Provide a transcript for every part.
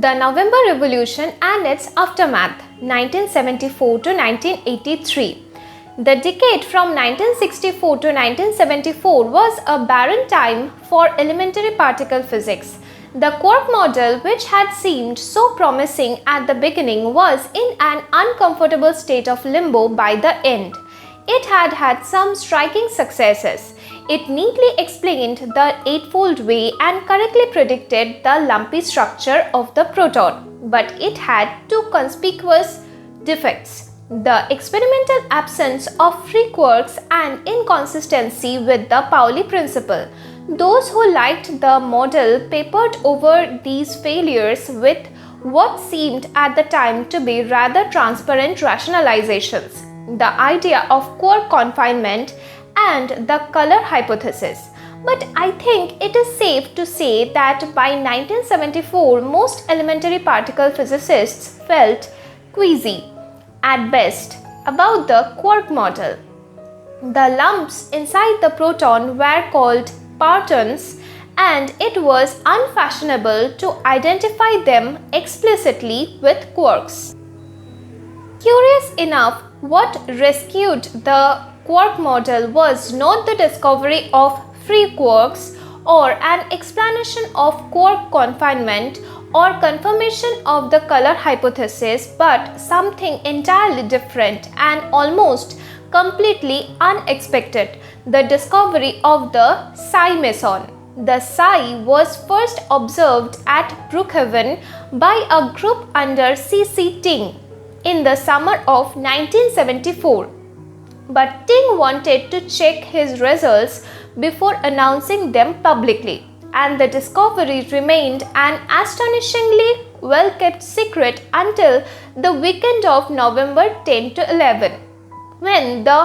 The November Revolution and its aftermath, 1974 to 1983. The decade from 1964 to 1974 was a barren time for elementary particle physics. The quark model, which had seemed so promising at the beginning, was in an uncomfortable state of limbo by the end. It had had some striking successes. It neatly explained the eightfold way and correctly predicted the lumpy structure of the proton. But it had two conspicuous defects: the experimental absence of free quarks and inconsistency with the Pauli principle. Those who liked the model papered over these failures with what seemed at the time to be rather transparent rationalizations: the idea of quark confinement and the color hypothesis. But I think it is safe to say that by 1974, most elementary particle physicists felt queasy, at best, about the quark model. The lumps inside the proton were called partons, and it was unfashionable to identify them explicitly with quarks. Curious enough, what rescued the quark model was not the discovery of free quarks or an explanation of quark confinement or confirmation of the color hypothesis, but something entirely different and almost completely unexpected: the discovery of the psi meson. The psi was first observed at Brookhaven by a group under C.C. Ting in the summer of 1974. But Ting wanted to check his results before announcing them publicly, and the discovery remained an astonishingly well-kept secret until the weekend of November 10 to 11, when the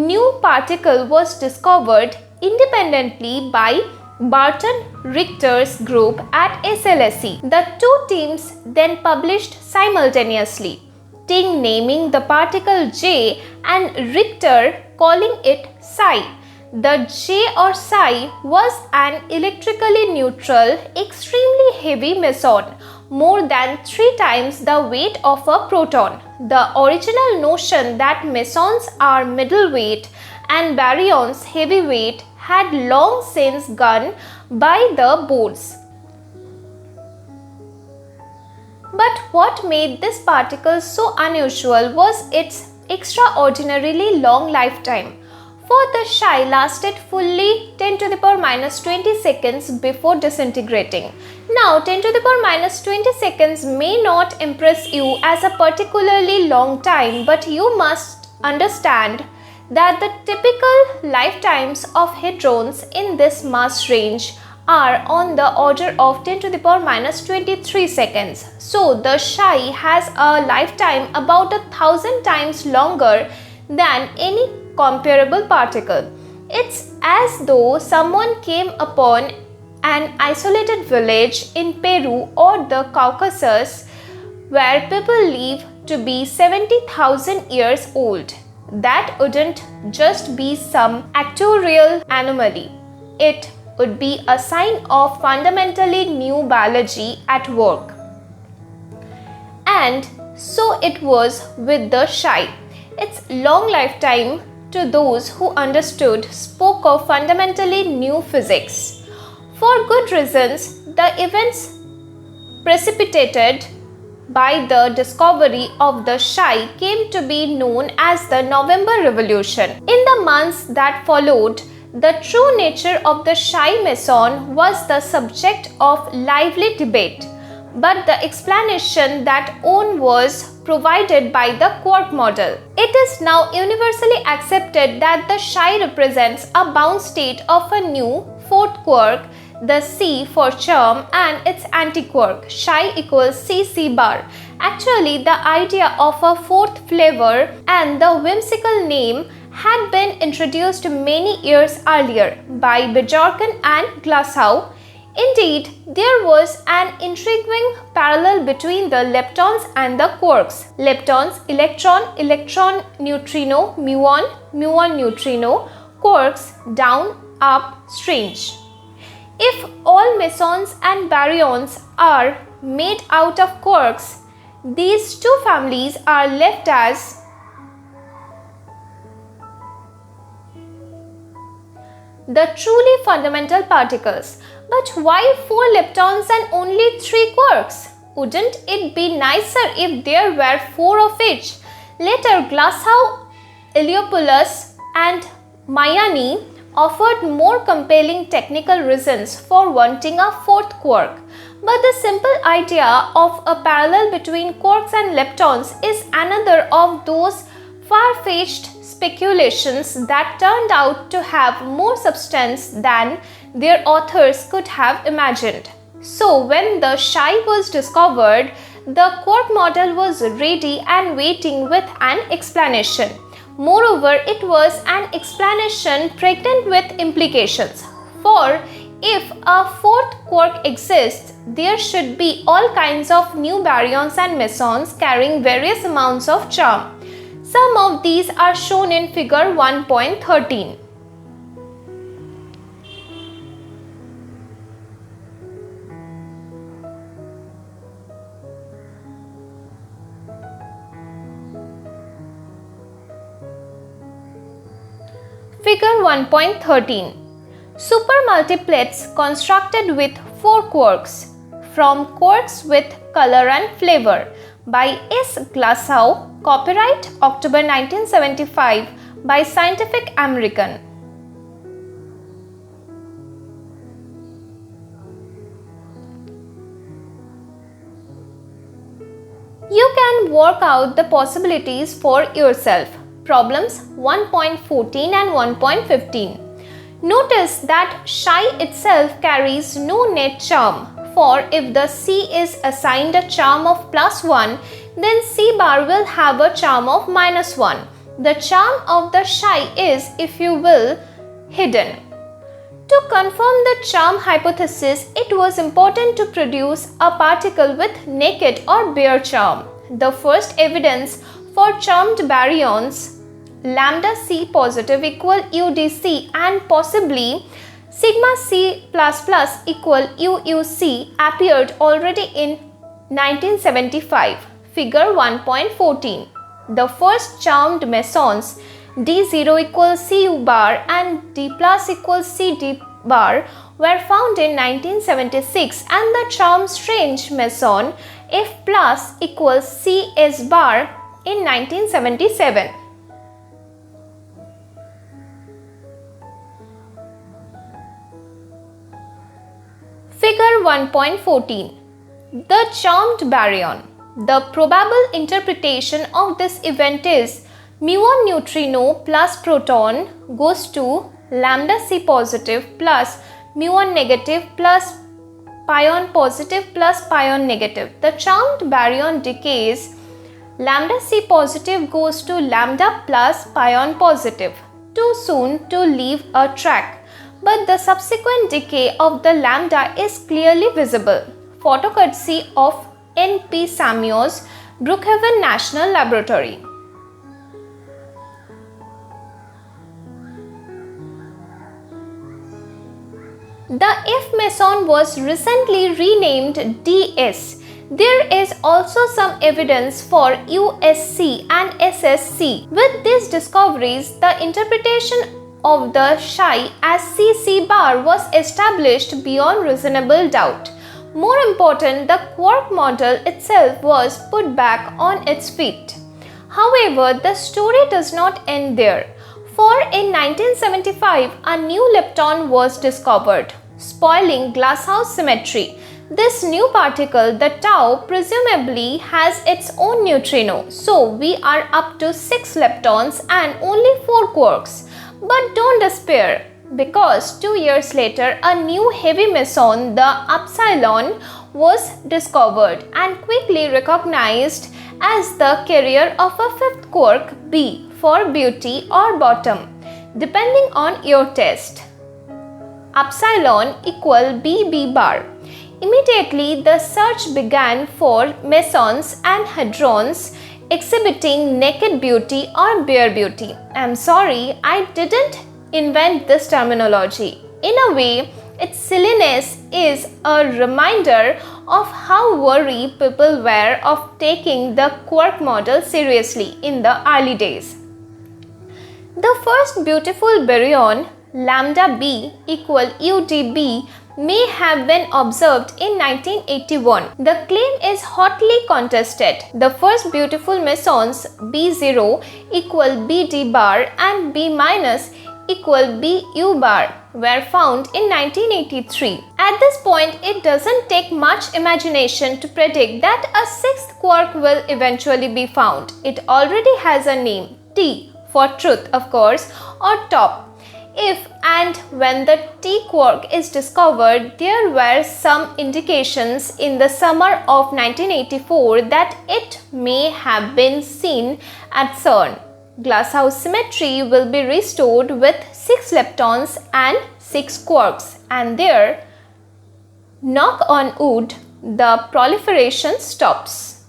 new particle was discovered independently by Barton Richter's group at SLSE. The two teams then published simultaneously, Ting naming the particle J and Richter calling it psi. The J or psi was an electrically neutral, extremely heavy meson, more than 3 times the weight of a proton. The original notion that mesons are middleweight and baryons heavyweight had long since gone by the boards. But what made this particle so unusual was its extraordinarily long lifetime. For the psi lasted fully 10 to the power minus 20 seconds before disintegrating. Now 10 to the power minus 20 seconds may not impress you as a particularly long time, but you must understand that the typical lifetimes of hadrons in this mass range are on the order of 10 to the power minus 23 seconds. So the psi has a lifetime about 1,000 times longer than any comparable particle. It's as though someone came upon an isolated village in Peru or the Caucasus where people live to be 70,000 years old. That wouldn't just be some actuarial anomaly. It would be a sign of fundamentally new biology at work. And so it was with the psi. Its long lifetime, to those who understood, spoke of fundamentally new physics. For good reasons, the events precipitated by the discovery of the psi came to be known as the November Revolution. In the months that followed, the true nature of the psi meson was the subject of lively debate, but the explanation that won was provided by the quark model. It is now universally accepted that the psi represents a bound state of a new fourth quark, the C for charm, and its antiquark, psi equals CC bar. Actually, the idea of a fourth flavor and the whimsical name had been introduced many years earlier by Bjorken and Glashow. Indeed, there was an intriguing parallel between the leptons and the quarks. Leptons, electron, electron, neutrino, muon, muon, neutrino, quarks, down, up, strange. If all mesons and baryons are made out of quarks, these two families are left as the truly fundamental particles. But why 4 leptons and only 3 quarks? Wouldn't it be nicer if there were 4 of each? Later, Glashow, Iliopoulos and Mayani offered more compelling technical reasons for wanting a 4th quark. But the simple idea of a parallel between quarks and leptons is another of those far-fetched speculations that turned out to have more substance than their authors could have imagined. So when the Psi was discovered, the quark model was ready and waiting with an explanation. Moreover, it was an explanation pregnant with implications. For if a 4th quark exists, there should be all kinds of new baryons and mesons carrying various amounts of charm. Some of these are shown in figure 1.13. Figure 1.13. Supermultiplets constructed with 4 quarks from quarks with color and flavor by S. Glashow, copyright October 1975 by Scientific American. You can work out the possibilities for yourself. Problems 1.14 and 1.15. Notice that Psi itself carries no net charm, for if the C is assigned a charm of +1, then C bar will have a charm of -1. The charm of the Psi is, if you will, hidden. To confirm the charm hypothesis, it was important to produce a particle with naked or bare charm. The first evidence for charmed baryons, lambda C positive equal UDC and possibly sigma C++ equal UUC, appeared already in 1975, figure 1.14. The first charmed mesons D0 equals Cu bar and D plus equals Cd bar were found in 1976, and the charmed strange meson F plus equals Cs bar in 1977. Figure 1.14. The charmed baryon. The probable interpretation of this event is muon neutrino plus proton goes to lambda C positive plus muon negative plus pion positive plus pion negative. The charmed baryon decays. Lambda C positive goes to lambda plus pion positive. Too soon to leave a track, but the subsequent decay of the lambda is clearly visible. Photocourtesy of N.P. Samios, Brookhaven National Laboratory. The F meson was recently renamed DS. There is also some evidence for USC and SSC. With these discoveries, the interpretation of the Psi as CC bar was established beyond reasonable doubt. More important, the quark model itself was put back on its feet. However, the story does not end there, for in 1975 a new lepton was discovered, spoiling Glashow's symmetry. This new particle, the tau, presumably has its own neutrino, so we are up to 6 leptons and only 4 quarks. But don't despair, because 2 years later a new heavy meson, the upsilon, was discovered and quickly recognized as the carrier of a 5th quark, B, for beauty or bottom, depending on your test. Upsilon equal BB bar. Immediately the search began for mesons and hadrons exhibiting naked beauty or bare beauty. I'm sorry, I didn't invent this terminology. In a way, its silliness is a reminder of how worried people were of taking the quark model seriously in the early days. The first beautiful baryon, lambda b equal UDB, may have been observed in 1981. The claim is hotly contested. The first beautiful mesons B0 equal BD bar and B minus equal BU bar were found in 1983. At this point, it doesn't take much imagination to predict that a sixth quark will eventually be found. It already has a name, T for truth of course, or top. If and when the T quark is discovered, there were some indications in the summer of 1984 that it may have been seen at CERN. Glasshouse symmetry will be restored with 6 leptons and 6 quarks, and there, knock on wood, the proliferation stops.